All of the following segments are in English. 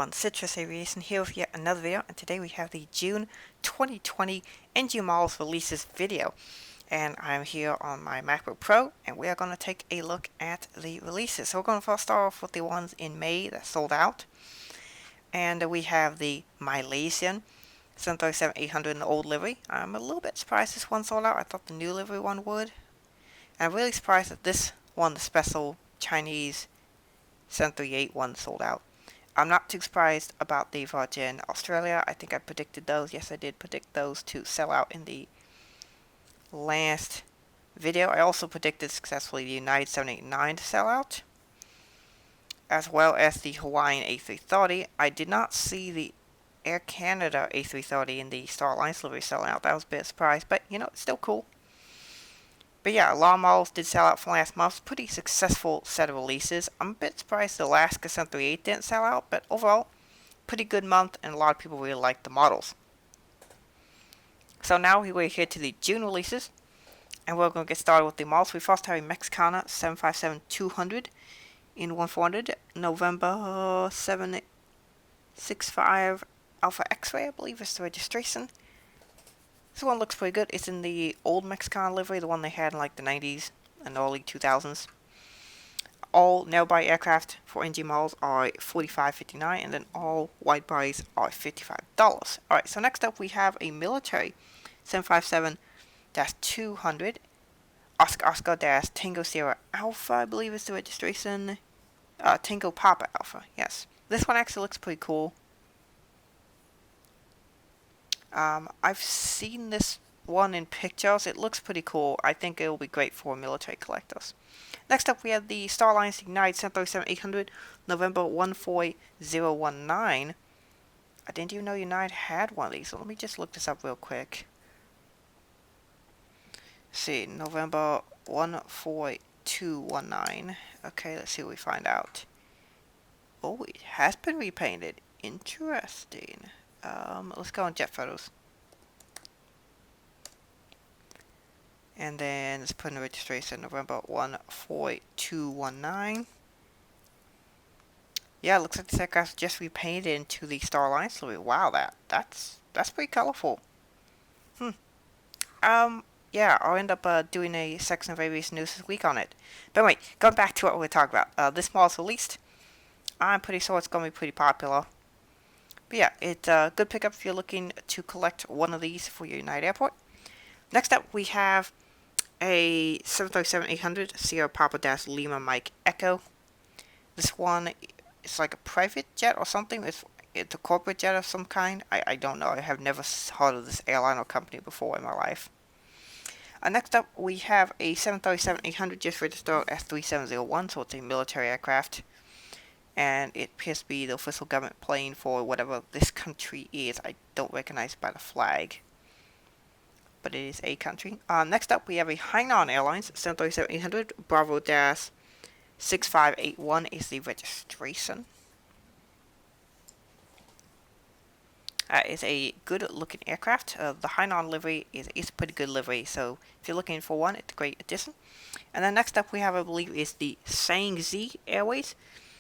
everyone, Citrus Aviation here with yet another video, and today we have the June 2020 NG Models releases video. And I'm here on my MacBook Pro, and we are going to take a look at the releases. So we're going to first start off with the ones in May that sold out. And we have the Malaysian 737-800 in the old livery. I'm a little bit surprised this one sold out. I thought the new livery one would. And I'm really surprised that this one, the special Chinese 738 one, sold out. I'm not too surprised about the Virgin Australia. I think I predicted those. Yes, I did predict those to sell out in the last video. I also predicted successfully the United 789 to sell out, as well as the Hawaiian A330. I did not see the Air Canada A330 in the Star Alliance livery selling out. That was a bit of a surprise, but you know, it's still cool. But yeah, a lot of models did sell out from last month. Pretty successful set of releases. I'm a bit surprised the Alaska 738 didn't sell out, but overall, pretty good month, and a lot of people really liked the models. So now we're here to the June releases, and we're going to get started with the models. We first have a Mexicana 757-200 in 1/400, November 765 Alpha X-Ray, I believe is the registration. This one looks pretty good. It's in the old Mexicana livery, the one they had in like the 90s and early 2000s. All narrow-body aircraft for NG models are $45.59, and then all wide bodies are $55. Alright, so next up we have a military 757-200 Oscar-Tango Sierra Alpha, I believe is the registration. Tango Papa Alpha, yes. This one actually looks pretty cool. I've seen this one in pictures. It looks pretty cool. I think it will be great for military collectors. Next up, we have the Star Alliance United 737-800 November 14019. I didn't even know United had one of these, so let me just look this up real quick. Let's see, November 14219. Okay, let's see what we find out. Oh, it has been repainted. Interesting. Let's go on jet photos. And then let's put in the registration November 14219. Yeah, it looks like this aircraft just repainted into the Star Alliance livery. Wow, that's pretty colorful. Yeah, I'll end up doing a section of aviation news this week on it. But wait, going back to what we're talking about. This model's released. I'm pretty sure it's going to be pretty popular. But yeah, it's a good pickup if you're looking to collect one of these for your United Airport. Next up, we have a 737-800 Sierra Papa Lima Mike Echo. This one is like a private jet or something. It's a corporate jet of some kind. I don't know. I have never heard of this airline or company before in my life. Next up, we have a 737-800 just registered as 3701, so it's a military aircraft. And it appears to be the official government plane for whatever this country is. I don't recognize it by the flag, but it is a country. Next up, we have a Hainan Airlines 737-800 Bravo-6581 is the registration. It's a good-looking aircraft. The Hainan livery is a pretty good livery, so if you're looking for one, it's a great addition. And then next up, we have, I believe, is the Shangzi Airways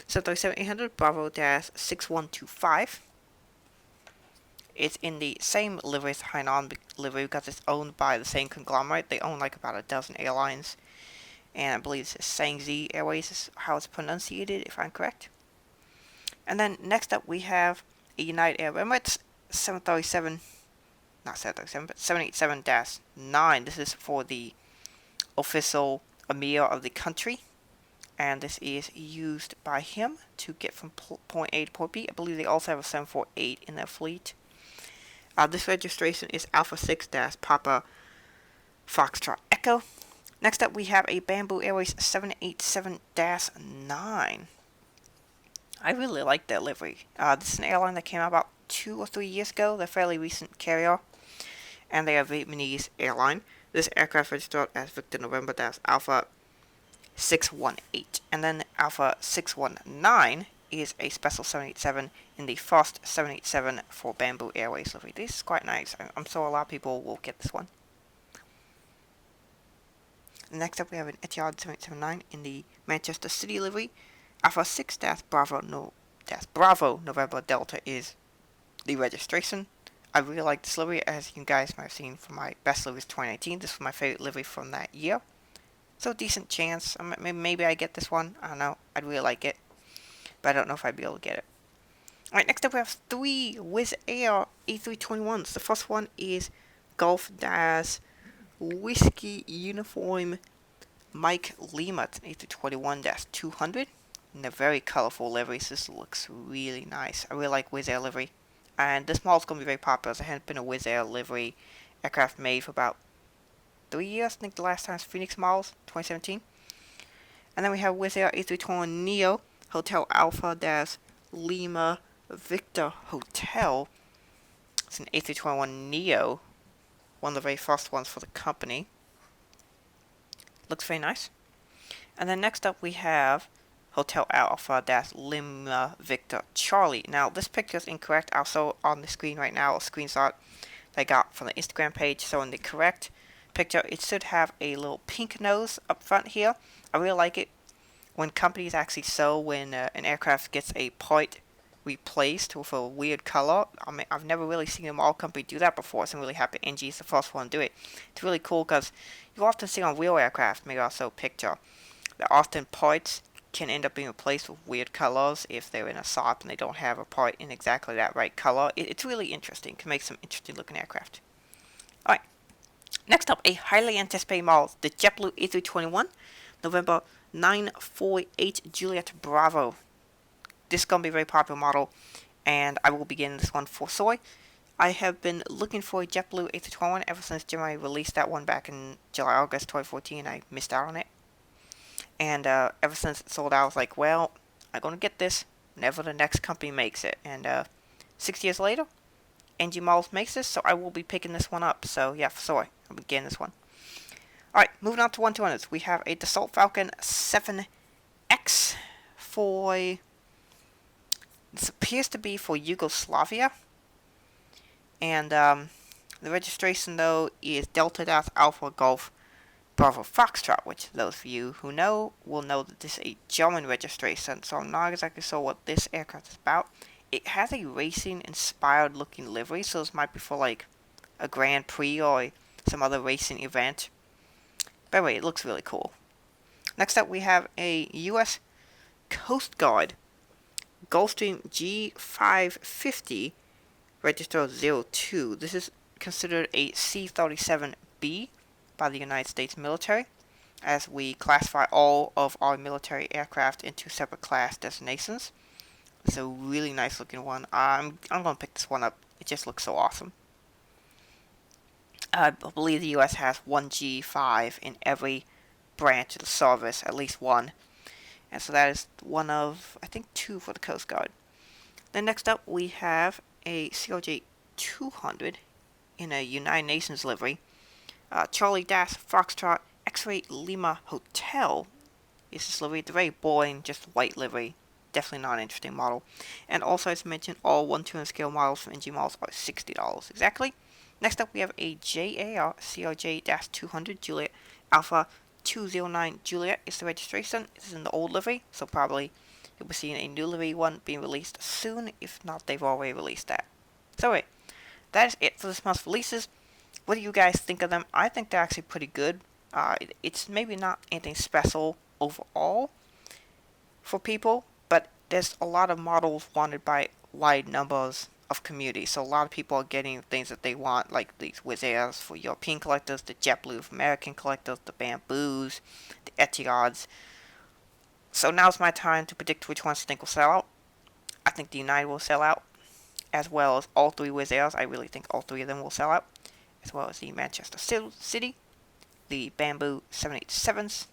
737-800 Bravo-6125. It's in the same livery as Hainan livery because it's owned by the same conglomerate. They own like about a dozen airlines, and I believe it's Shangzi Airways is how it's pronunciated, if I'm correct. And then next up we have a United Arab Emirates 787-9. This is for the official Emir of the country. And this is used by him to get from point A to point B. I believe they also have a 748 in their fleet. This registration is Alpha 6 Papa Foxtrot Echo. Next up, we have a Bamboo Airways 787-9. I really like that livery. This is an airline that came out about 2 or 3 years ago. They're a fairly recent carrier, and they are a Vietnamese airline. This aircraft registered as Victor November Alpha 618, and then Alpha 619 is a special 787 in the first 787 for Bamboo Airways livery. This is quite nice. I'm sure a lot of people will get this one. Next up, we have an Etihad 779 in the Manchester City livery, Alpha 6 Bravo Bravo November Delta is the registration. I really like this livery, as you guys might have seen from my best liveries 2019. This was my favorite livery from that year. So decent chance. Maybe I get this one. I don't know. I'd really like it, but I don't know if I'd be able to get it. Alright, next up we have 3 Wizz Air A321s. The first one is Golf Dash Whiskey Uniform Mike Lima. It's an A321-200. And they're very colorful liveries. This looks really nice. I really like Wizz Air livery. And this model is going to be very popular. There hadn't been a Wizz Air livery aircraft made for about 3 years. I think the last time was Phoenix models, 2017. And then we have Wizz Air A321neo, Hotel Alpha Dash Lima Victor Hotel. It's an A321neo, one of the very first ones for the company. Looks very nice. And then next up we have Hotel Alpha Dash Lima Victor Charlie. Now this picture is incorrect. Also on the screen right now, a screenshot that I got from the Instagram page. So in the correct picture, it should have a little pink nose up front here. I really like it when companies actually show when an aircraft gets a part replaced with a weird color. I mean, I've never really seen a model company do that before, so I'm really happy NG is the first one to do it. It's really cool because you often see on real aircraft, maybe also a picture, that often parts can end up being replaced with weird colors if they're in a shop and they don't have a part in exactly that right color. It's really interesting. It can make some interesting looking aircraft. Alright, next up, a highly anticipated model, the JetBlue A321, November 948 Juliet Bravo. This is going to be a very popular model, and I will be getting this one for soy. I have been looking for a JetBlue A321 ever since Gemini released that one back in July, August 2014. I missed out on it. And ever since it sold out, I was like, well, I'm going to get this whenever the next company makes it. And 6 years later, NG Models makes this, so I will be picking this one up. So yeah, for soy, I'll be getting this one. Alright, moving on to 1-200s. We have a Dassault Falcon 7X for... This appears to be for Yugoslavia. And the registration, though, is Delta Dash Alpha Golf Bravo Foxtrot, which those of you who know will know that this is a German registration, so I'm not exactly sure what this aircraft is about. It has a racing-inspired looking livery, so this might be for like a Grand Prix or some other racing event. By the way, it looks really cool. Next up, we have a U.S. Coast Guard Gulfstream G550 register 02. This is considered a C-37B by the United States military, as we classify all of our military aircraft into separate class designations. It's a really nice looking one. I'm going to pick this one up. It just looks so awesome. I believe the U.S. has one G5 in every branch of the service, at least one. And so that is one of, I think, 2 for the Coast Guard. Then next up, we have a CRJ 200 in a United Nations livery. Charlie Dash Foxtrot X-Ray Lima Hotel is this livery. It's a very boring, just white livery. Definitely not an interesting model. And also, as mentioned, all 1-200 scale models from NG Models are $60 exactly. Next up, we have a JAR CRJ-200 Juliet Alpha 209 Juliet is the registration. This is in the old livery, so probably you'll be seeing a new livery one being released soon. If not, they've already released that. So anyway, that is it for this month's releases. What do you guys think of them? I think they're actually pretty good. It's maybe not anything special overall for people, but there's a lot of models wanted by wide numbers of communities. So a lot of people are getting things that they want, like these Wizz Airs for European collectors, the JetBlue for American collectors, the Bamboos, the Etiads. So now's my time to predict which ones I think will sell out. I think the United will sell out, as well as all 3 Wizz Airs. I really think all 3 of them will sell out, as well as the Manchester City, the Bamboo 787s,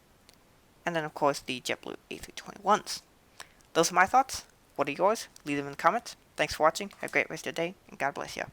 and then of course the JetBlue A321s. Those are my thoughts. What are yours? Leave them in the comments. Thanks for watching. Have a great rest of your day, and God bless you.